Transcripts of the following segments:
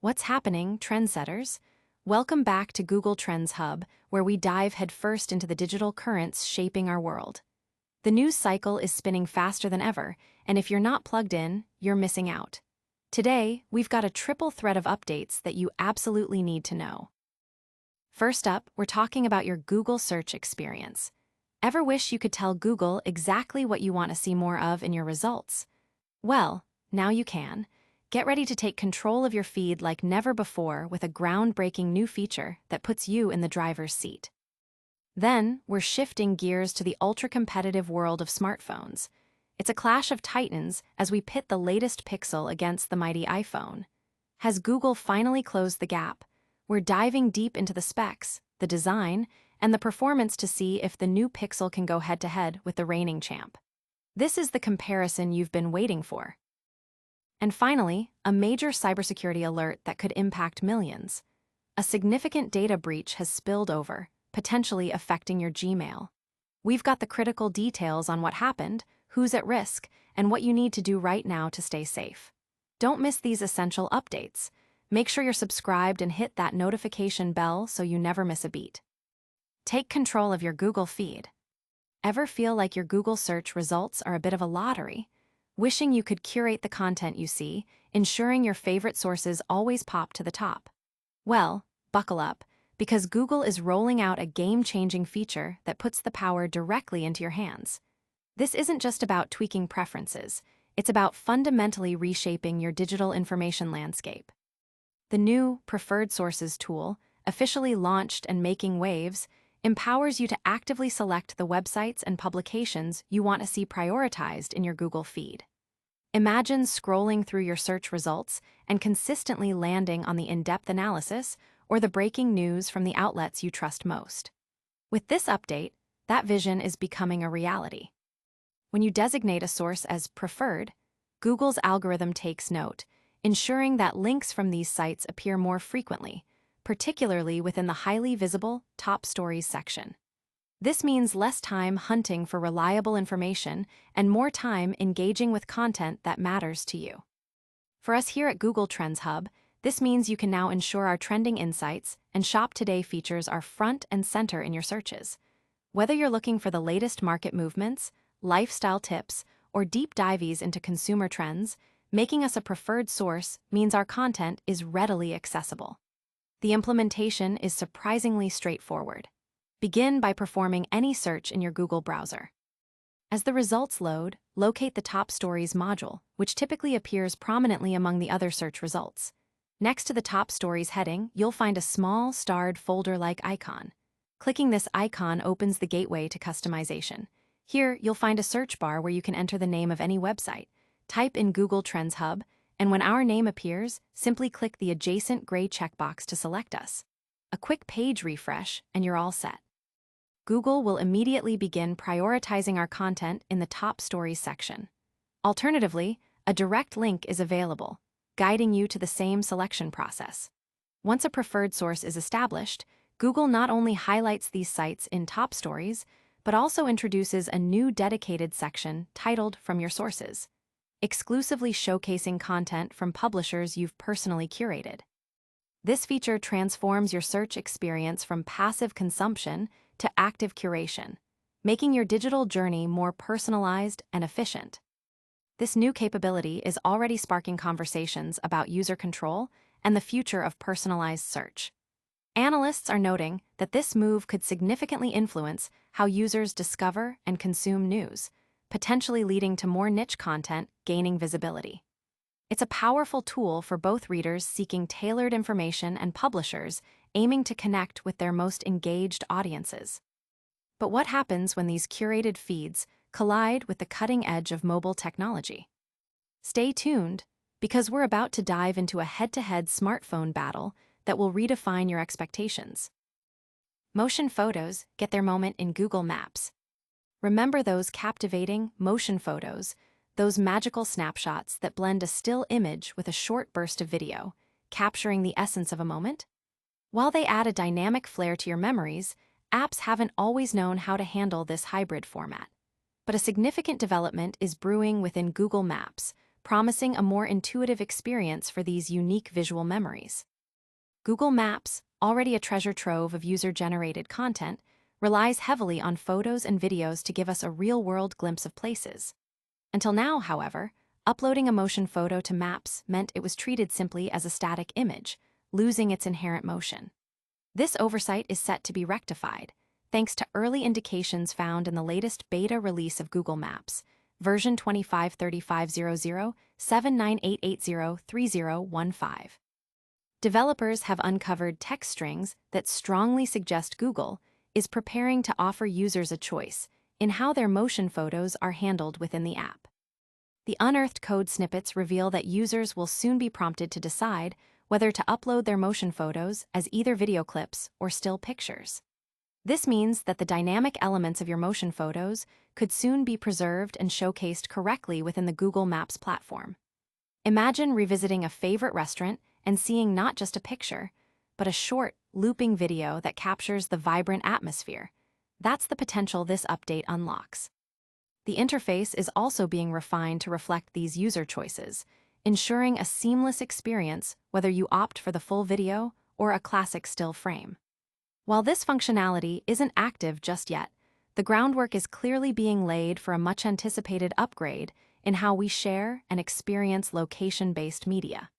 What's happening, trendsetters? Welcome back to Google Trends Hub, where we dive headfirst into the digital currents shaping our world. The news cycle is spinning faster than ever, and if you're not plugged in, you're missing out. Today, we've got a triple thread of updates that you absolutely need to know. First up, we're talking about your Google search experience. Ever wish you could tell Google exactly what you want to see more of in your results? Well, now you can. Get ready to take control of your feed like never before with a groundbreaking new feature that puts you in the driver's seat. Then, we're shifting gears to the ultra-competitive world of smartphones. It's a clash of titans as we pit the latest Pixel against the mighty iPhone. Has Google finally closed the gap? We're diving deep into the specs, the design, and the performance to see if the new Pixel can go head-to-head with the reigning champ. This is the comparison you've been waiting for. And finally, a major cybersecurity alert that could impact millions. A significant data breach has spilled over, potentially affecting your Gmail. We've got the critical details on what happened, who's at risk, and what you need to do right now to stay safe. Don't miss these essential updates. Make sure you're subscribed and hit that notification bell so you never miss a beat. Take control of your Google feed. Ever feel like your Google search results are a bit of a lottery? Wishing you could curate the content you see, ensuring your favorite sources always pop to the top? Well, buckle up, because Google is rolling out a game-changing feature that puts the power directly into your hands. This isn't just about tweaking preferences, it's about fundamentally reshaping your digital information landscape. The new Preferred Sources tool, officially launched and making waves, empowers you to actively select the websites and publications you want to see prioritized in your Google feed. Imagine scrolling through your search results and consistently landing on the in-depth analysis or the breaking news from the outlets you trust most. With this update, that vision is becoming a reality. When you designate a source as preferred, Google's algorithm takes note, ensuring that links from these sites appear more frequently, particularly within the highly visible Top Stories section. This means less time hunting for reliable information and more time engaging with content that matters to you. For us here at Google Trends Hub, this means you can now ensure our trending insights and Shop Today features are front and center in your searches. Whether you're looking for the latest market movements, lifestyle tips, or deep dives into consumer trends, making us a preferred source means our content is readily accessible. The implementation is surprisingly straightforward. Begin by performing any search in your Google browser. As the results load, locate the Top Stories module, which typically appears prominently among the other search results. Next to the Top Stories heading, you'll find a small, starred folder-like icon. Clicking this icon opens the gateway to customization. Here, you'll find a search bar where you can enter the name of any website. Type in Google Trends Hub, and when our name appears, simply click the adjacent gray checkbox to select us. A quick page refresh, and you're all set. Google will immediately begin prioritizing our content in the Top Stories section. Alternatively, a direct link is available, guiding you to the same selection process. Once a preferred source is established, Google not only highlights these sites in Top Stories, but also introduces a new dedicated section titled From Your Sources, exclusively showcasing content from publishers you've personally curated. This feature transforms your search experience from passive consumption to active curation, making your digital journey more personalized and efficient. This new capability is already sparking conversations about user control and the future of personalized search. Analysts are noting that this move could significantly influence how users discover and consume news, potentially leading to more niche content gaining visibility. It's a powerful tool for both readers seeking tailored information and publishers aiming to connect with their most engaged audiences. But what happens when these curated feeds collide with the cutting edge of mobile technology? Stay tuned, because we're about to dive into a head-to-head smartphone battle that will redefine your expectations. Motion photos get their moment in Google Maps. Remember those captivating motion photos, those magical snapshots that blend a still image with a short burst of video, capturing the essence of a moment? While they add a dynamic flair to your memories, apps haven't always known how to handle this hybrid format. But a significant development is brewing within Google Maps, promising a more intuitive experience for these unique visual memories. Google Maps, already a treasure trove of user-generated content, relies heavily on photos and videos to give us a real-world glimpse of places. Until now, however, uploading a motion photo to Maps meant it was treated simply as a static image, losing its inherent motion. This oversight is set to be rectified, thanks to early indications found in the latest beta release of Google Maps, version 25.35.00.79.880.3015. Developers have uncovered text strings that strongly suggest Google is preparing to offer users a choice in how their motion photos are handled within the app. The unearthed code snippets reveal that users will soon be prompted to decide whether to upload their motion photos as either video clips or still pictures. This means that the dynamic elements of your motion photos could soon be preserved and showcased correctly within the Google Maps platform. Imagine revisiting a favorite restaurant and seeing not just a picture, but a short, looping video that captures the vibrant atmosphere. That's the potential this update unlocks. The interface is also being refined to reflect these user choices, ensuring a seamless experience whether you opt for the full video or a classic still frame. While this functionality isn't active just yet, the groundwork is clearly being laid for a much-anticipated upgrade in how we share and experience location-based media.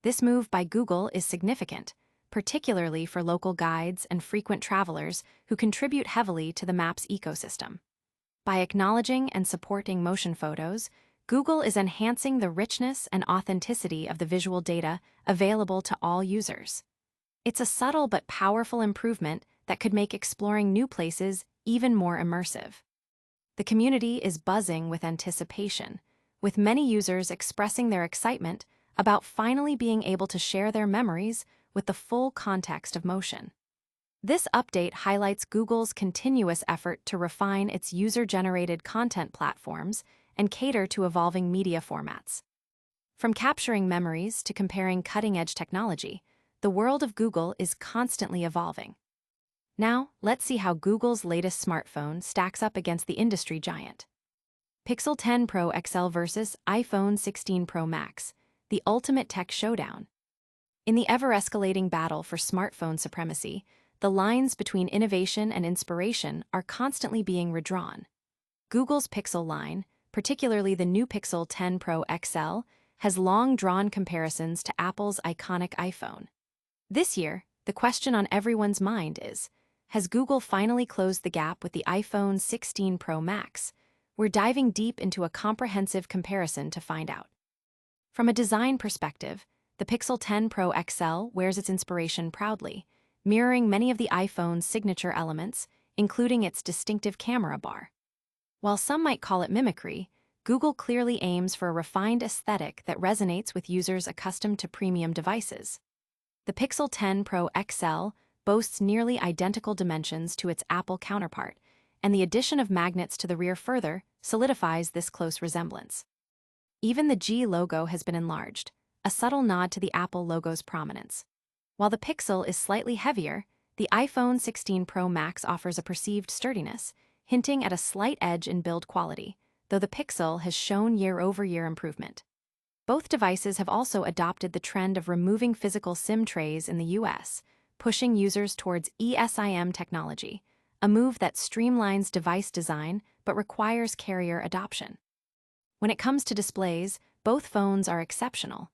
This move by Google is significant, particularly for local guides and frequent travelers who contribute heavily to the Maps ecosystem. By acknowledging and supporting motion photos, Google is enhancing the richness and authenticity of the visual data available to all users. It's a subtle but powerful improvement that could make exploring new places even more immersive. The community is buzzing with anticipation, with many users expressing their excitement about finally being able to share their memories with the full context of motion. This update highlights Google's continuous effort to refine its user-generated content platforms and cater to evolving media formats. From capturing memories to comparing cutting-edge technology, the world of Google is constantly evolving. Now, let's see how Google's latest smartphone stacks up against the industry giant. Pixel 10 Pro XL versus iPhone 16 Pro Max, the ultimate tech showdown. In the ever-escalating battle for smartphone supremacy, the lines between innovation and inspiration are constantly being redrawn. Google's Pixel line, particularly the new Pixel 10 Pro XL, has long drawn comparisons to Apple's iconic iPhone. This year, the question on everyone's mind is, has Google finally closed the gap with the iPhone 16 Pro Max? We're diving deep into a comprehensive comparison to find out. From a design perspective, the Pixel 10 Pro XL wears its inspiration proudly, mirroring many of the iPhone's signature elements, including its distinctive camera bar. While some might call it mimicry, Google clearly aims for a refined aesthetic that resonates with users accustomed to premium devices. The Pixel 10 Pro XL boasts nearly identical dimensions to its Apple counterpart, and the addition of magnets to the rear further solidifies this close resemblance. Even the G logo has been enlarged, a subtle nod to the Apple logo's prominence. While the Pixel is slightly heavier, the iPhone 16 Pro Max offers a perceived sturdiness, hinting at a slight edge in build quality, though the Pixel has shown year-over-year improvement. Both devices have also adopted the trend of removing physical SIM trays in the US, pushing users towards eSIM technology, a move that streamlines device design but requires carrier adoption. When it comes to displays, both phones are exceptional.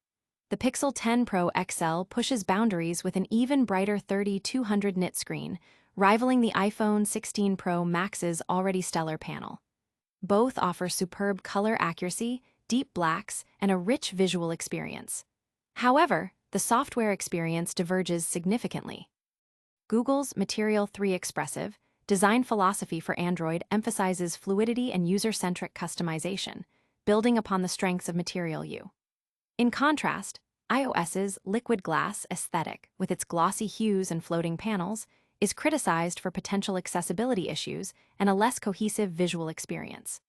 The Pixel 10 Pro XL pushes boundaries with an even brighter 3200 nit screen, rivaling the iPhone 16 Pro Max's already stellar panel. Both offer superb color accuracy, deep blacks, and a rich visual experience. However, the software experience diverges significantly. Google's Material 3 Expressive design philosophy for Android emphasizes fluidity and user-centric customization, building upon the strengths of Material U. In contrast, iOS's liquid glass aesthetic, with its glossy hues and floating panels, is criticized for potential accessibility issues and a less cohesive visual experience.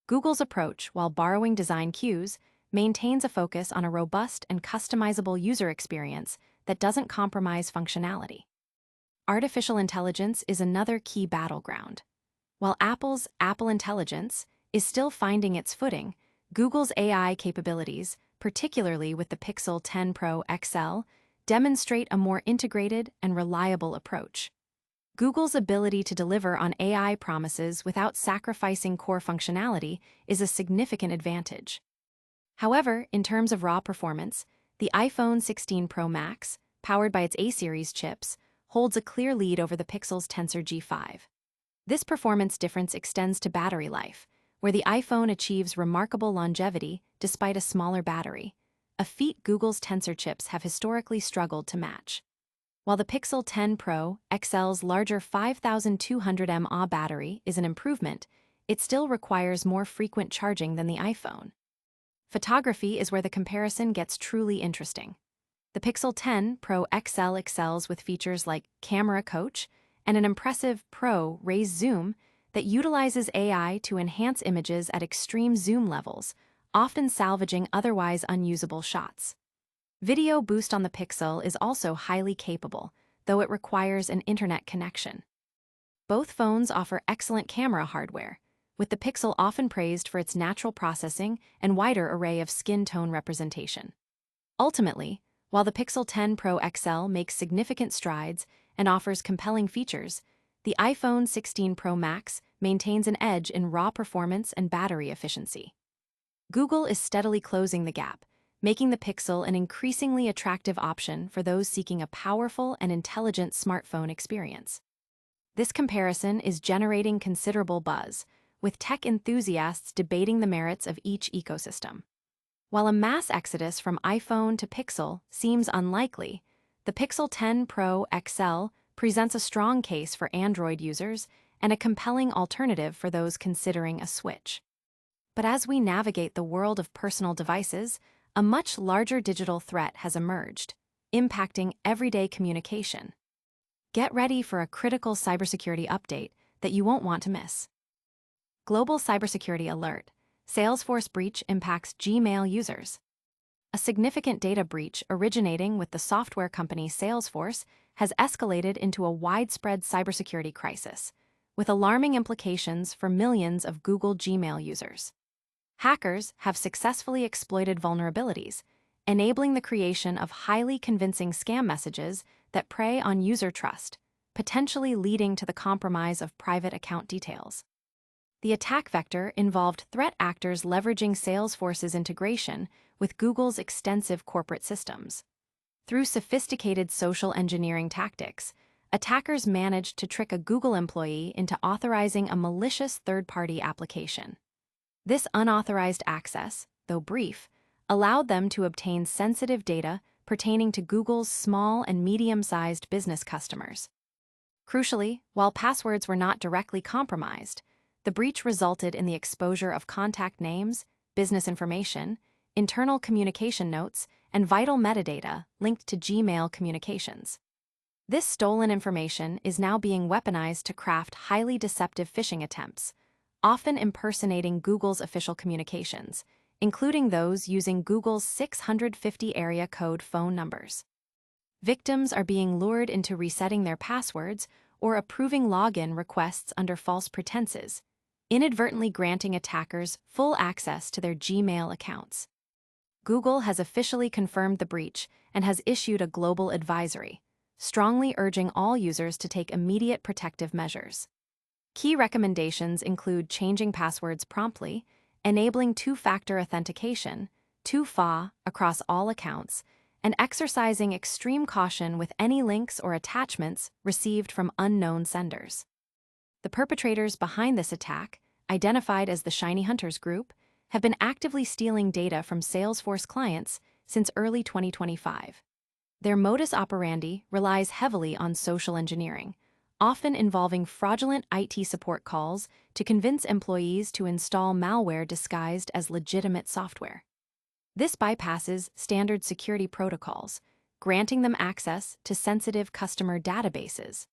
Google's approach, while borrowing design cues, maintains a focus on a robust and customizable user experience that doesn't compromise functionality. Artificial intelligence is another key battleground. While Apple's Apple Intelligence is still finding its footing, Google's AI capabilities, particularly with the Pixel 10 Pro XL, demonstrate a more integrated and reliable approach. Google's ability to deliver on AI promises without sacrificing core functionality is a significant advantage. However, in terms of raw performance, the iPhone 16 Pro Max, powered by its A-series chips, holds a clear lead over the Pixel's Tensor G5. This performance difference extends to battery life, where the iPhone achieves remarkable longevity despite a smaller battery, a feat Google's Tensor chips have historically struggled to match. While the Pixel 10 Pro XL's larger 5200 mAh battery is an improvement, it still requires more frequent charging than the iPhone. Photography is where the comparison gets truly interesting. The Pixel 10 Pro XL excels with features like Camera Coach and an impressive Pro Raise Zoom that utilizes AI to enhance images at extreme zoom levels, often salvaging otherwise unusable shots. Video boost on the Pixel is also highly capable, though it requires an internet connection. Both phones offer excellent camera hardware, with the Pixel often praised for its natural processing and wider array of skin tone representation. Ultimately, while the Pixel 10 Pro XL makes significant strides and offers compelling features, the iPhone 16 Pro Max maintains an edge in raw performance and battery efficiency. Google is steadily closing the gap, making the Pixel an increasingly attractive option for those seeking a powerful and intelligent smartphone experience. This comparison is generating considerable buzz, with tech enthusiasts debating the merits of each ecosystem. While a mass exodus from iPhone to Pixel seems unlikely, the Pixel 10 Pro XL presents a strong case for Android users and a compelling alternative for those considering a switch. But as we navigate the world of personal devices, a much larger digital threat has emerged, impacting everyday communication. Get ready for a critical cybersecurity update that you won't want to miss. Global Cybersecurity Alert: Salesforce breach impacts Gmail users. A significant data breach originating with the software company Salesforce has escalated into a widespread cybersecurity crisis, with alarming implications for millions of Google Gmail users. Hackers have successfully exploited vulnerabilities, enabling the creation of highly convincing scam messages that prey on user trust, potentially leading to the compromise of private account details. The attack vector involved threat actors leveraging Salesforce's integration with Google's extensive corporate systems. Through sophisticated social engineering tactics, attackers managed to trick a Google employee into authorizing a malicious third-party application. This unauthorized access, though brief, allowed them to obtain sensitive data pertaining to Google's small and medium-sized business customers. Crucially, while passwords were not directly compromised, the breach resulted in the exposure of contact names, business information, internal communication notes, and vital metadata linked to Gmail communications. This stolen information is now being weaponized to craft highly deceptive phishing attempts, often impersonating Google's official communications, including those using Google's 650 area code phone numbers. Victims are being lured into resetting their passwords or approving login requests under false pretenses, inadvertently granting attackers full access to their Gmail accounts. Google has officially confirmed the breach and has issued a global advisory, strongly urging all users to take immediate protective measures. Key recommendations include changing passwords promptly, enabling two-factor authentication, 2FA, across all accounts, and exercising extreme caution with any links or attachments received from unknown senders. The perpetrators behind this attack, identified as the Shiny Hunters Group, have been actively stealing data from Salesforce clients since early 2025. Their modus operandi relies heavily on social engineering, often involving fraudulent IT support calls to convince employees to install malware disguised as legitimate software. This bypasses standard security protocols, granting them access to sensitive customer databases.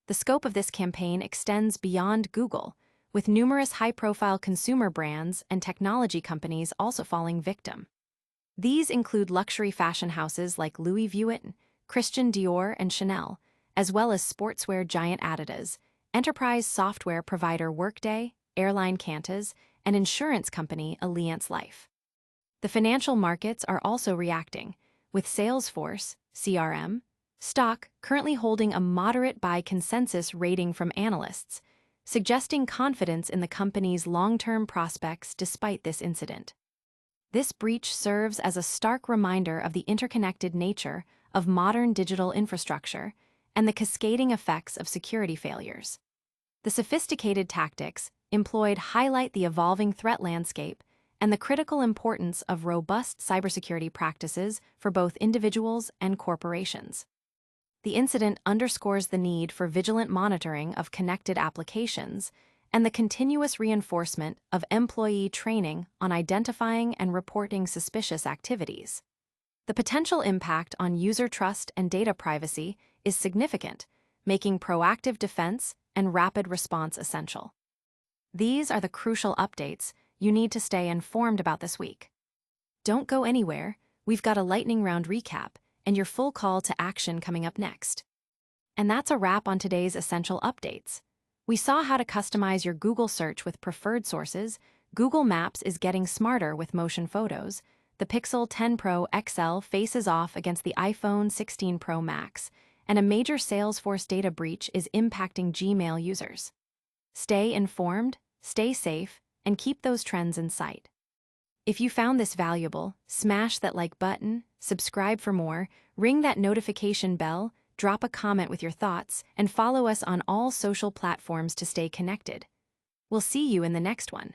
The scope of this campaign extends beyond Google, with numerous high-profile consumer brands and technology companies also falling victim. These include luxury fashion houses like Louis Vuitton, Christian Dior, and Chanel, as well as sportswear giant Adidas, enterprise software provider Workday, airline Qantas, and insurance company Allianz Life. The financial markets are also reacting, with Salesforce, CRM, stock currently holding a moderate buy consensus rating from analysts, suggesting confidence in the company's long-term prospects despite this incident. This breach serves as a stark reminder of the interconnected nature of modern digital infrastructure and the cascading effects of security failures. The sophisticated tactics employed highlight the evolving threat landscape and the critical importance of robust cybersecurity practices for both individuals and corporations. The incident underscores the need for vigilant monitoring of connected applications and the continuous reinforcement of employee training on identifying and reporting suspicious activities. The potential impact on user trust and data privacy is significant, making proactive defense and rapid response essential. These are the crucial updates you need to stay informed about this week. Don't go anywhere, we've got a lightning round recap and your full call to action coming up next. And that's a wrap on today's essential updates. We saw how to customize your Google search with preferred sources, Google Maps is getting smarter with motion photos, the Pixel 10 Pro XL faces off against the iPhone 16 Pro Max, and a major Salesforce data breach is impacting Gmail users. Stay informed, stay safe, and keep those trends in sight. If you found this valuable, smash that like button, subscribe for more, ring that notification bell, drop a comment with your thoughts, and follow us on all social platforms to stay connected. We'll see you in the next one.